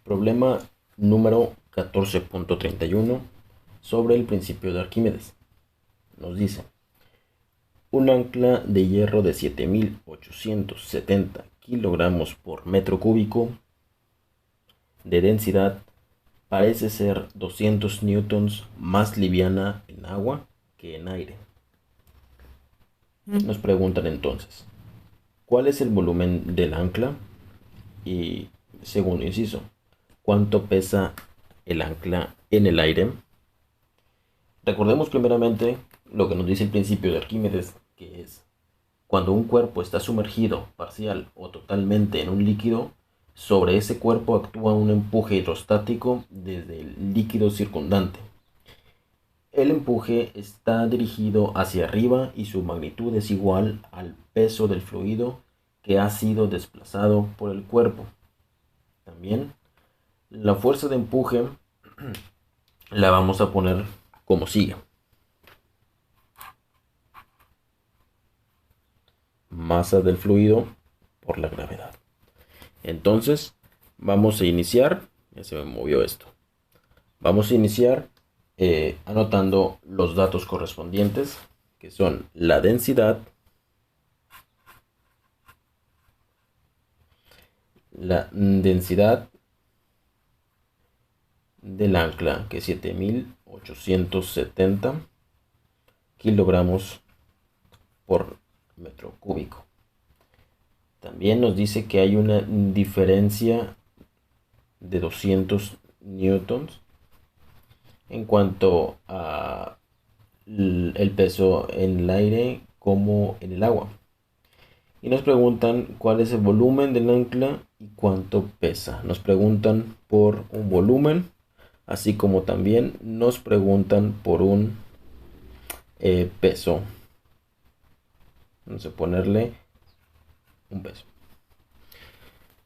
Problema número 14.31 sobre el principio de Arquímedes. Nos dice, un ancla de hierro de 7.870 kilogramos por metro cúbico de densidad parece ser 200 newtons más liviana en agua que en aire. Nos preguntan entonces, ¿cuál es el volumen del ancla? Y segundo inciso, ¿cuánto pesa el ancla en el aire? Recordemos primeramente lo que nos dice el principio de Arquímedes, que es cuando un cuerpo está sumergido parcial o totalmente en un líquido, sobre ese cuerpo actúa un empuje hidrostático desde el líquido circundante. El empuje está dirigido hacia arriba y su magnitud es igual al peso del fluido que ha sido desplazado por el cuerpo. También la fuerza de empuje la vamos a poner como sigue. Masa del fluido por la gravedad. Entonces, vamos a iniciar. Ya se me movió esto. Vamos a iniciar anotando los datos correspondientes, que son la densidad, del ancla, que es 7.870 kilogramos por metro cúbico. También nos dice que hay una diferencia de 200 newtons en cuanto a el peso en el aire como en el agua. Y nos preguntan cuál es el volumen del ancla y cuánto pesa. Nos preguntan por un volumen, así como también nos preguntan por un peso. Vamos a ponerle un peso.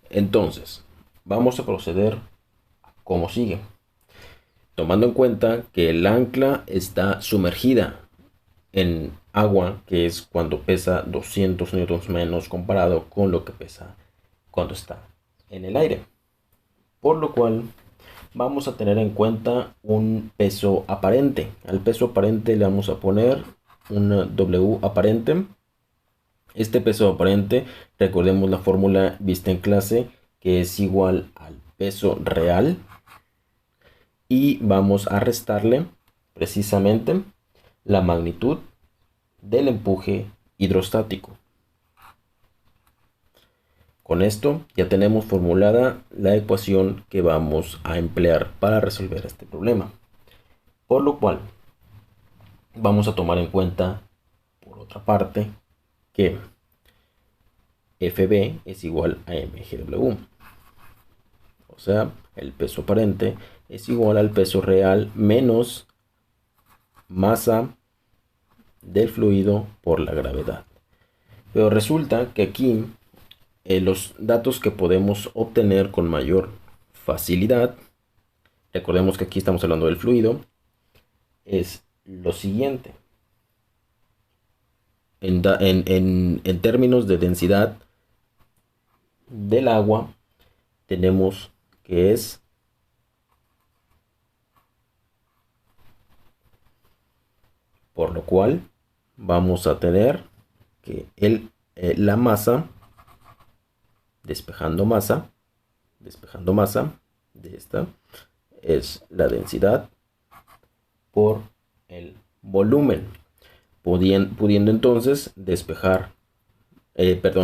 Entonces, vamos a proceder como sigue. Tomando en cuenta que el ancla está sumergida en agua, que es cuando pesa 200 newtons menos comparado con lo que pesa cuando está en el aire. Por lo cual vamos a tener en cuenta un peso aparente. Al peso aparente le vamos a poner una W aparente. Este peso aparente, recordemos la fórmula vista en clase, que es igual al peso real. Y vamos a restarle precisamente la magnitud del empuje hidrostático. Con esto ya tenemos formulada la ecuación que vamos a emplear para resolver este problema. Por lo cual vamos a tomar en cuenta, por otra parte, que FB es igual a mgw. O sea, el peso aparente es igual al peso real menos masa del fluido por la gravedad. Pero resulta que aquí los datos que podemos obtener con mayor facilidad, recordemos que aquí estamos hablando del fluido, es lo siguiente. En términos de densidad del agua, tenemos que es por lo cual vamos a tener que la masa, despejando masa de esta, es la densidad por el volumen, pudiendo entonces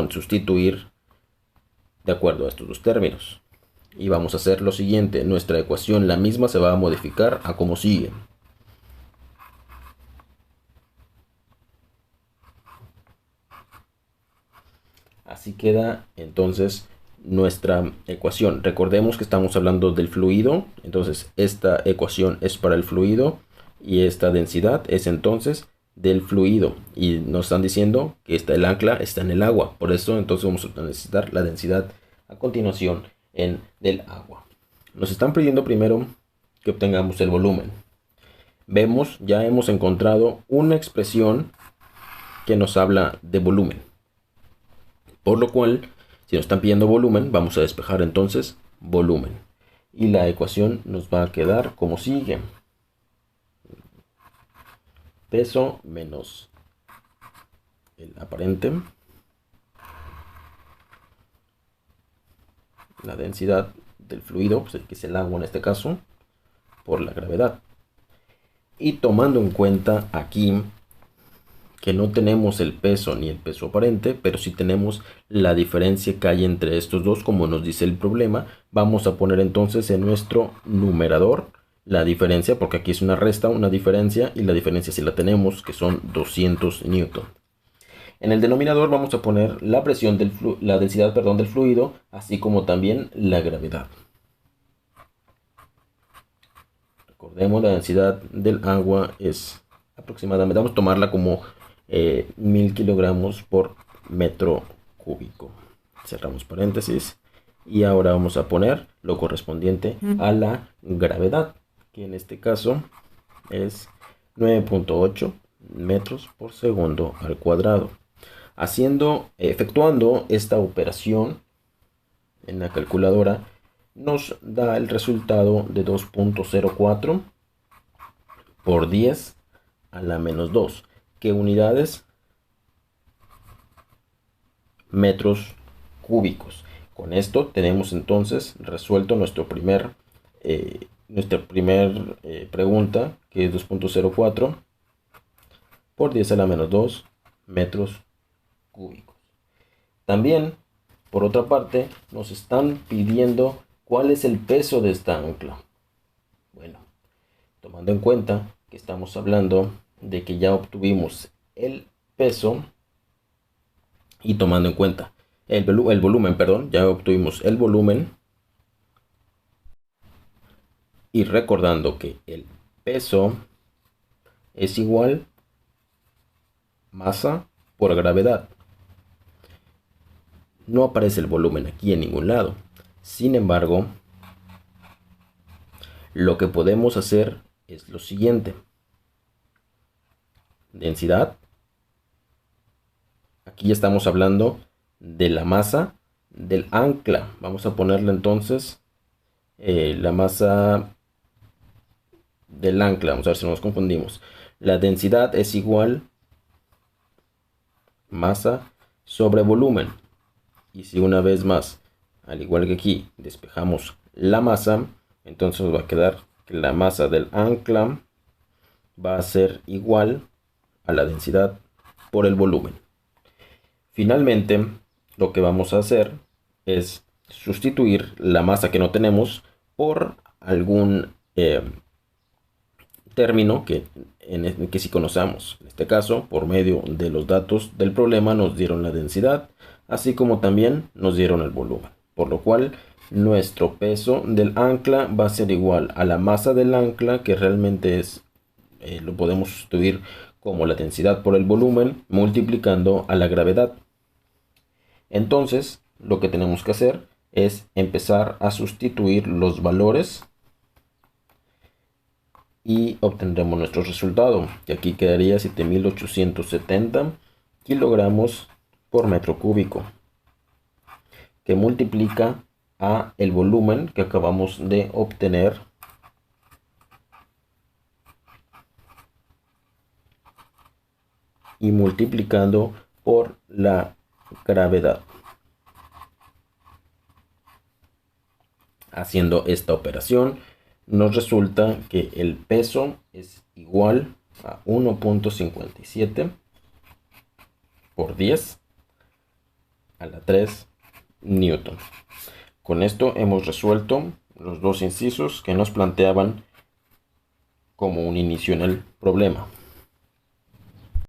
sustituir de acuerdo a estos dos términos. Y vamos a hacer lo siguiente. Nuestra ecuación, la misma, se va a modificar a como sigue. Así queda entonces nuestra ecuación. Recordemos que estamos hablando del fluido. Entonces esta ecuación es para el fluido y esta densidad es entonces del fluido. Y nos están diciendo que el ancla está en el agua. Por eso entonces vamos a necesitar la densidad a continuación del agua. Nos están pidiendo primero que obtengamos el volumen. Vemos, ya hemos encontrado una expresión que nos habla de volumen. Por lo cual, si nos están pidiendo volumen, vamos a despejar entonces volumen. y la ecuación nos va a quedar como sigue. Peso menos el aparente, la densidad del fluido, pues que es el agua en este caso, por la gravedad. Y tomando en cuenta aquí que no tenemos el peso ni el peso aparente, pero sí tenemos la diferencia que hay entre estos dos, como nos dice el problema, vamos a poner entonces en nuestro numerador la diferencia, porque aquí es una resta, una diferencia, y la diferencia sí la tenemos, que son 200 newton. En el denominador vamos a poner la presión la densidad, perdón, del fluido, así como también la gravedad. Recordemos, la densidad del agua es aproximadamente, vamos a tomarla como 1000 kilogramos por metro cúbico. Cerramos paréntesis y ahora vamos a poner lo correspondiente a la gravedad, que en este caso es 9.8 metros por segundo al cuadrado. Efectuando esta operación en la calculadora, nos da el resultado de 2.04 por 10 a la menos 2, que unidades metros cúbicos. Con esto tenemos entonces resuelto nuestra primer pregunta, que es 2.04 por 10 a la menos 2 metros cúbicos. También, por otra parte, nos están pidiendo cuál es el peso de esta ancla. Bueno, tomando en cuenta que estamos hablando de que ya obtuvimos el peso y tomando en cuenta el volumen, perdón, ya obtuvimos el volumen, y recordando que el peso es igual masa por gravedad. No aparece el volumen aquí en ningún lado. Sin embargo, lo que podemos hacer es lo siguiente. Densidad. Aquí ya estamos hablando de la masa del ancla. Vamos a ponerle entonces la masa del ancla. Vamos a ver si no nos confundimos. La densidad es igual masa sobre volumen. Y si una vez más, al igual que aquí, despejamos la masa, entonces nos va a quedar que la masa del ancla va a ser igual a la densidad por el volumen. Finalmente, lo que vamos a hacer es sustituir la masa que no tenemos por algún término que sí conocemos. En este caso, por medio de los datos del problema, nos dieron la densidad, así como también nos dieron el volumen, por lo cual nuestro peso del ancla va a ser igual a la masa del ancla, que realmente es, lo podemos sustituir como la densidad por el volumen, multiplicando a la gravedad. Entonces, lo que tenemos que hacer es empezar a sustituir los valores y obtendremos nuestro resultado, que aquí quedaría 7870 kilogramos por metro cúbico, que multiplica a el volumen que acabamos de obtener, y multiplicando por la gravedad. Haciendo esta operación nos resulta que el peso es igual a 1.57 por 10 a la 3 newton. Con esto hemos resuelto los dos incisos que nos planteaban como un inicio en el problema.